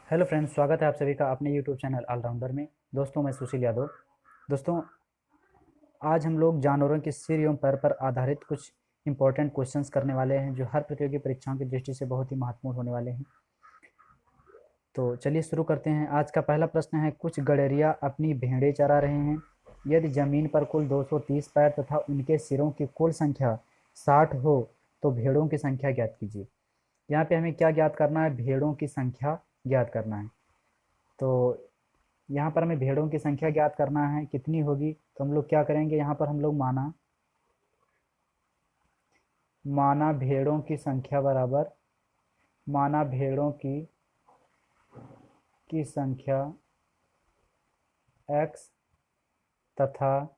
Hello friends, स्वागत है आप सभी का अपने यूट्यूब चैनल ऑलराउंडर में। दोस्तों, मैं सुशील यादव। दोस्तों, आज हम लोग जानवरों के सिर एवं पैर पर आधारित कुछ इंपॉर्टेंट क्वेश्चंस करने वाले हैं जो हर प्रतियोगी परीक्षाओं की दृष्टि से बहुत ही महत्वपूर्ण होने वाले हैं। तो चलिए शुरू करते हैं। आज का पहला प्रश्न है, कुछ गड़ेरिया अपनी भेड़ें चरा रहे हैं। यदि जमीन पर कुल 230 पैर तथा उनके सिरों की कुल संख्या 60 हो तो भेड़ों की संख्या ज्ञात कीजिए। यहाँ पे हमें क्या ज्ञात करना है? भेड़ों की संख्या ज्ञात करना है। तो यहाँ पर हमें भेड़ों की संख्या ज्ञात करना है, कितनी होगी। तो हम लोग क्या करेंगे, यहाँ पर हम लोग माना माना भेड़ों की संख्या बराबर माना भेड़ों की संख्या x तथा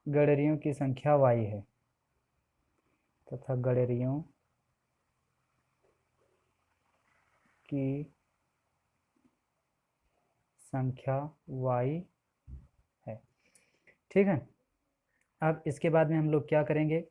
गड़ेरियों की संख्या y है। तथा गड़ेरियों की संख्या y है। ठीक है। अब इसके बाद में हम लोग क्या करेंगे,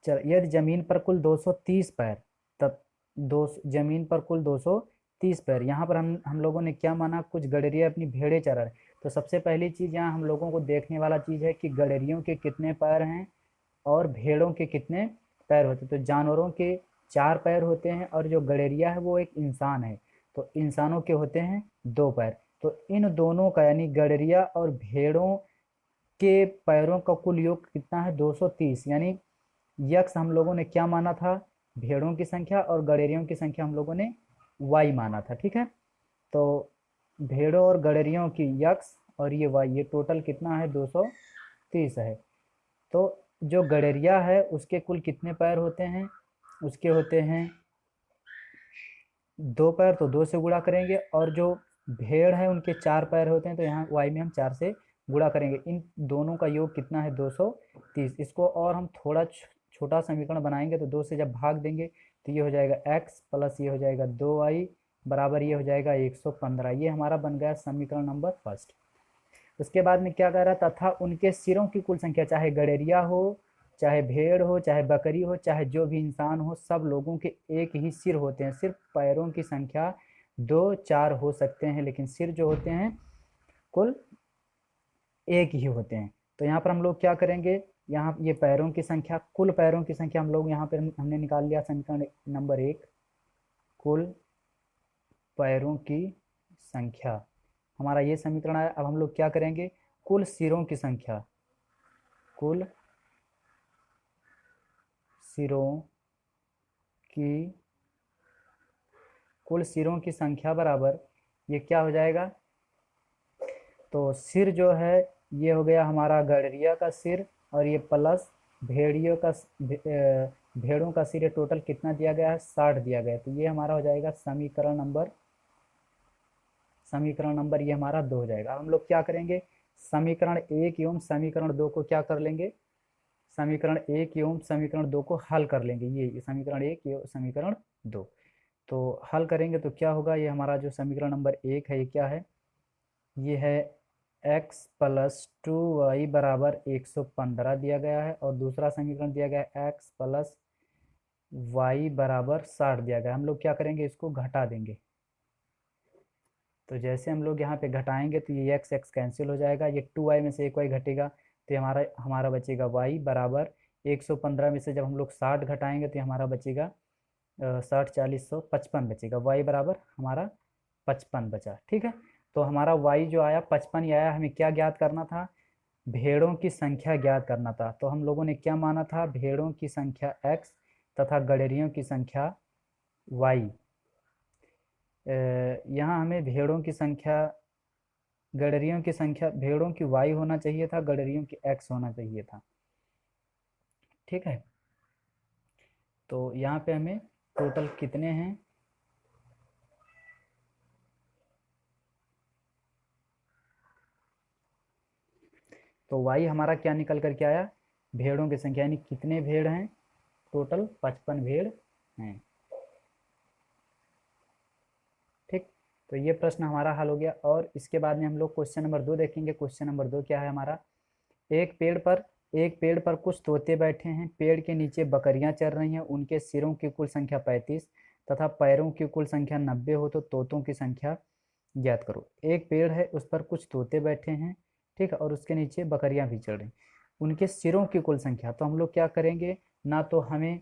चल यदि जमीन पर कुल 230 पैर तब दो जमीन पर कुल 230 पैर, यहाँ पर हम लोगों ने क्या माना, कुछ गड़ेरिया अपनी भेड़ें चरा रहे। तो सबसे पहली चीज़ यहाँ हम लोगों को देखने वाला चीज़ है कि गड़ेरियों के कितने पैर हैं और भेड़ों के कितने पैर होते हैं। तो जानवरों के 4 पैर होते हैं और जो गड़ेरिया है वो एक इंसान है, तो इंसानों के होते हैं 2 पैर। तो इन दोनों का यानी गड़ेरिया और भेड़ों के पैरों का कुल योग कितना है? 230। यानी यक्स हम लोगों ने क्या माना था? भेड़ों की संख्या, और गड़ेरियों की संख्या हम लोगों ने वाई माना था। ठीक है। तो भेड़ों और गड़ेरियों की यक्स और ये वाई, ये टोटल कितना है? 230 है। तो जो गड़ेरिया है उसके कुल कितने पैर होते हैं? उसके होते हैं 2 पैर, तो 2 से गुणा करेंगे। और जो भेड़ है उनके 4 पैर होते हैं, तो यहाँ वाई में हम 4 से गुणा करेंगे। इन दोनों का योग कितना है? 230। इसको और हम थोड़ा छोटा समीकरण बनाएंगे, तो 2 से जब भाग देंगे तो ये हो जाएगा x प्लस ये हो जाएगा 2y बराबर ये हो जाएगा 115। ये हमारा बन गया समीकरण नंबर फर्स्ट। उसके बाद में क्या कह रहा, तथा उनके सिरों की कुल संख्या, चाहे गड़ेरिया हो, चाहे भेड़ हो, चाहे बकरी हो, चाहे जो भी इंसान हो, सब लोगों के एक ही सिर होते हैं। सिर्फ पैरों की संख्या 2 4 हो सकते हैं, लेकिन सिर जो होते हैं कुल एक ही होते हैं। तो यहाँ पर हम लोग क्या करेंगे, यहाँ ये पैरों की संख्या, कुल पैरों की संख्या हम लोग यहाँ पर हमने निकाल लिया समीकरण नंबर 1। कुल पैरों की संख्या हमारा ये समीकरण आया। अब हम लोग क्या करेंगे, कुल सिरों की संख्या, कुल सिरों की कुल सिरों की संख्या बराबर ये क्या हो जाएगा। तो सिर जो है ये हो गया हमारा गड़ेरिया का सिर, और ये प्लस भेड़ियों का भेड़ों का सिर, ये टोटल कितना दिया गया है? 60 दिया गया है। तो ये हमारा हो जाएगा समीकरण नंबर ये हमारा 2 हो जाएगा। अब हम लोग क्या करेंगे, समीकरण 1 एवं समीकरण 2 को क्या कर लेंगे, समीकरण 1 एवं समीकरण 2 को हल कर लेंगे। ये समीकरण 1 एवं समीकरण 2, तो हल करेंगे तो क्या होगा, ये हमारा जो समीकरण नंबर 1 है ये क्या है? ये है x प्लस 2y बराबर 115 दिया गया है, और दूसरा समीकरण दिया गया है x प्लस वाई बराबर 60 दिया गया है। हम लोग क्या करेंगे, इसको घटा देंगे। तो जैसे हम लोग यहाँ पे घटाएंगे तो ये x x कैंसिल हो जाएगा, ये 2y में से एक y घटेगा, तो ये हमारा हमारा बचेगा y बराबर 115 में से जब हम लोग 60 घटाएंगे तो ये हमारा बचेगा 60 40 155 बचेगा। y बराबर हमारा 55 बचा। ठीक है। तो हमारा y जो आया 55 ही आया। हमें क्या ज्ञात करना था? भेड़ों की संख्या ज्ञात करना था। तो हम लोगों ने क्या माना था? भेड़ों की संख्या x तथा गड़ेरियों की संख्या y। यहाँ हमें भेड़ों की संख्या, गडरियों की संख्या, भेड़ों की वाई होना चाहिए था, गडरियों की एक्स होना चाहिए था। ठीक है। तो यहाँ पे हमें टोटल कितने हैं, तो वाई हमारा क्या निकल करके आया? भेड़ों की संख्या, यानी कितने भेड़ हैं? टोटल 55 भेड़ हैं। ठीक। तो ये प्रश्न हमारा हल हो गया। और इसके बाद में हम लोग क्वेश्चन नंबर 2 देखेंगे। क्वेश्चन नंबर 2 क्या है हमारा, एक पेड़ पर एक पेड़ पर कुछ तोते बैठे हैं, पेड़ के नीचे बकरियां चर रही हैं, उनके सिरों की कुल संख्या 35 तथा पैरों की कुल संख्या 90 हो तो तोतों की संख्या ज्ञात करो। एक पेड़ है, उस पर कुछ तोते बैठे हैं, ठीक है, और उसके नीचे बकरियां भी चढ़ रही, उनके सिरों की कुल संख्या, तो हम लोग क्या करेंगे, ना तो हमें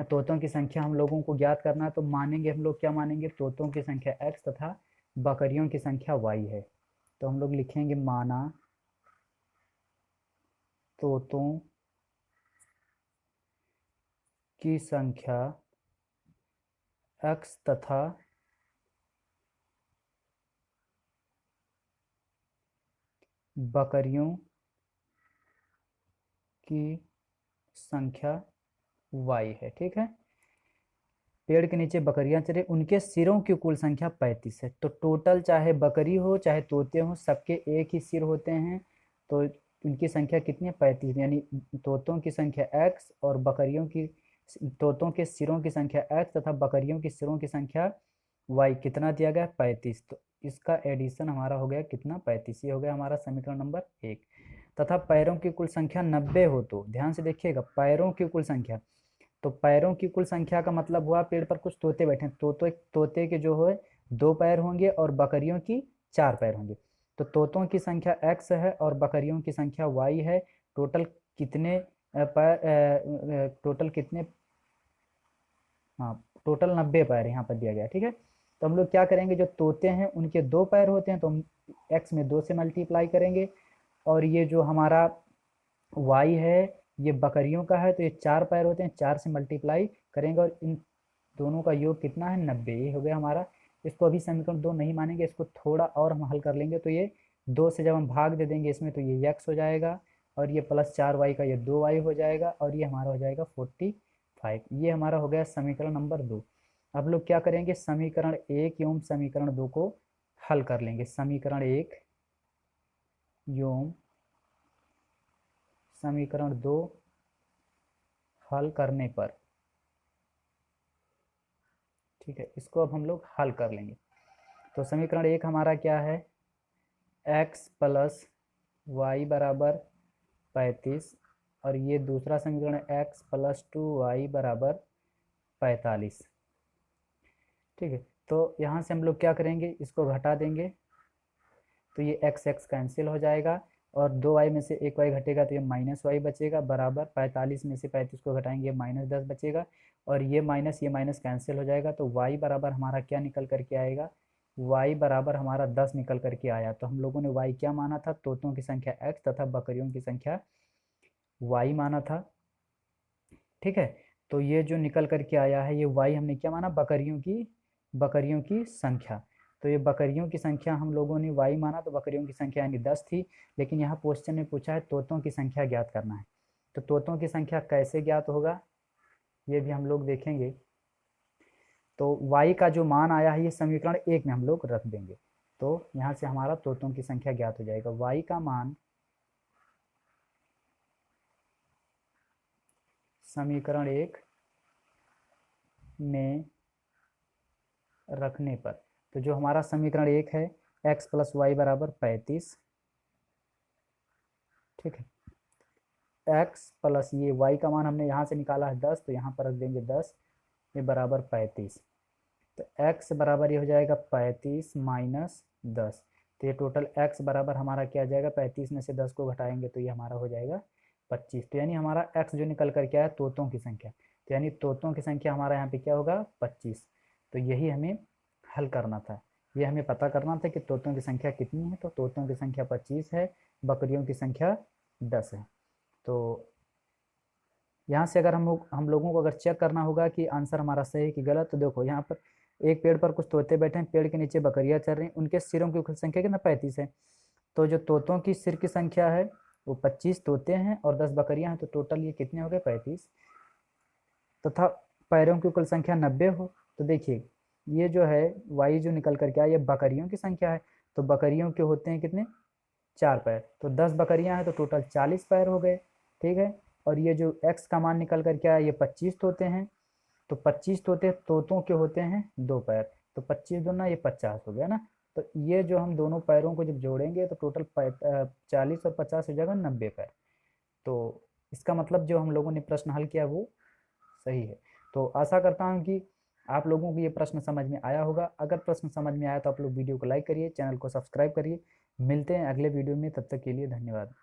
तोतों की संख्या हम लोगों को ज्ञात करना है, तो मानेंगे हम लोग, क्या मानेंगे, तोतों की संख्या x तथा बकरियों की संख्या y है। तो हम लोग लिखेंगे माना तोतों की संख्या x तथा बकरियों की संख्या y है, ठीक है। पेड़ के नीचे बकरियां चरे, उनके सिरों की कुल संख्या 35 है। तो टोटल चाहे बकरी हो चाहे तोते हो, सबके एक ही सिर होते हैं, तो उनकी संख्या कितनी है, 35, यानी तोतों की संख्या x और बकरियों की, तोतों के सिरों की संख्या x तथा बकरियों की सिरों की संख्या y, कितना दिया गया, 35। तो इसका एडिशन हमारा हो गया कितना, 35। ये हो गया हमारा समीकरण नंबर 1। तथा पैरों की कुल संख्या 90 हो तो, ध्यान से देखिएगा, पैरों की कुल संख्या, तो पैरों की कुल संख्या का मतलब हुआ पेड़ पर कुछ तोते बैठे हैं, तोते के जो है 2 पैर होंगे और बकरियों की 4 पैर होंगे। तो तोतों की संख्या x है और बकरियों की संख्या y है। टोटल कितने पैर, टोटल कितने, हाँ, टोटल 90 पैर यहाँ पर दिया गया, ठीक है। तो हम लोग क्या करेंगे, जो तोते हैं उनके 2 पैर होते हैं, तो हम x में 2 से मल्टीप्लाई करेंगे, और ये जो हमारा y है ये बकरियों का है, तो ये 4 पैर होते हैं, 4 से मल्टीप्लाई करेंगे, और इन दोनों का योग कितना है, 90। ये हो गया हमारा। इसको अभी समीकरण 2 नहीं मानेंगे, इसको थोड़ा और हम हल कर लेंगे, तो ये 2 से जब हम भाग दे देंगे इसमें, तो ये x हो जाएगा, और ये प्लस 4y का ये 2y हो जाएगा, और ये हमारा हो जाएगा 45। ये हमारा हो गया समीकरण नंबर 2। अब लोग क्या करेंगे, समीकरण 1 एवं समीकरण 2 को हल कर लेंगे। समीकरण 1 एवं समीकरण 2 हल करने पर, ठीक है, इसको अब हम लोग हल कर लेंगे। तो समीकरण 1 हमारा क्या है, x प्लस वाई बराबर 35, और ये दूसरा समीकरण x प्लस 2y बराबर 45, ठीक है। तो यहाँ से हम लोग क्या करेंगे, इसको घटा देंगे, तो ये x कैंसिल हो जाएगा, और 2y में से 1y घटेगा तो ये माइनस वाई बचेगा, बराबर 45 में से 35 को घटाएंगे, माइनस 10 बचेगा, और ये माइनस कैंसिल हो जाएगा, तो y बराबर हमारा क्या निकल करके आएगा, y बराबर हमारा 10 निकल करके आया। तो हम लोगों ने y क्या माना था, तोतों की संख्या x तथा बकरियों की संख्या y माना था, ठीक है। तो ये जो निकल करके आया है, ये y हमने क्या माना, बकरियों की संख्या। तो ये बकरियों की संख्या हम लोगों ने y माना, तो बकरियों की संख्या यानी 10 थी, लेकिन यहाँ क्वेश्चन में पूछा है तोतों की संख्या ज्ञात करना है। तो तोतों की संख्या कैसे ज्ञात होगा, ये भी हम लोग देखेंगे। तो y का जो मान आया है ये समीकरण 1 में हम लोग रख देंगे, तो यहाँ से हमारा तोतों की संख्या ज्ञात हो जाएगा। y का मान समीकरण 1 में रखने पर, तो जो हमारा समीकरण 1 है, x प्लस वाई बराबर 35, ठीक है, x प्लस ये y का मान हमने यहाँ से निकाला है 10, तो यहाँ पर रख देंगे 10, ये बराबर 35। तो x बराबर ये हो जाएगा 35 माइनस 10, तो ये टोटल x बराबर हमारा क्या आ जाएगा, 35 में से 10 को घटाएंगे तो ये हमारा हो जाएगा 25। तो यानी हमारा x जो निकल करके आया तोतों की संख्या, तो यानी तोतों की संख्या हमारा यहाँ पे क्या होगा, 25। तो यही हमें हल करना था, ये हमें पता करना था कि तोतों की संख्या कितनी है। तो तोतों की संख्या 25 है, बकरियों की संख्या 10 है। तो यहाँ से अगर हम लोगों को अगर चेक करना होगा कि आंसर हमारा सही है कि गलत, तो देखो यहाँ पर एक पेड़ पर कुछ तोते बैठे हैं, पेड़ के नीचे बकरियां चल रही हैं, उनके सिरों की कुल संख्या कितना, 35 है। तो जो तोतों की सिर की संख्या है वो 25 तोते हैं और 10 बकरियां हैं, तो टोटल ये कितने हो गए, 35। तथा पैरों की कुल संख्या 90 हो, तो देखिए ये जो है वाई जो निकल करके आया, ये बकरियों की संख्या है, तो बकरियों के होते हैं कितने, 4 पैर, तो 10 बकरियां हैं तो टोटल 40 पैर हो गए, ठीक है। और ये जो x का मान निकल करके आया, ये 25 तोते हैं, तो 25 तोतों के होते हैं 2 पैर, तो 25 दूना ये 50 हो गया ना। तो ये जो हम दोनों पैरों को जब जोड़ेंगे तो टोटल 40 और 50 हो जाएगा 90 पैर। तो इसका मतलब जो हम लोगों ने प्रश्न हल किया वो सही है। तो आशा करता हूँ कि आप लोगों को ये प्रश्न समझ में आया होगा। अगर प्रश्न समझ में आया तो आप लोग वीडियो को लाइक करिए, चैनल को सब्सक्राइब करिए। मिलते हैं अगले वीडियो में, तब तक के लिए धन्यवाद।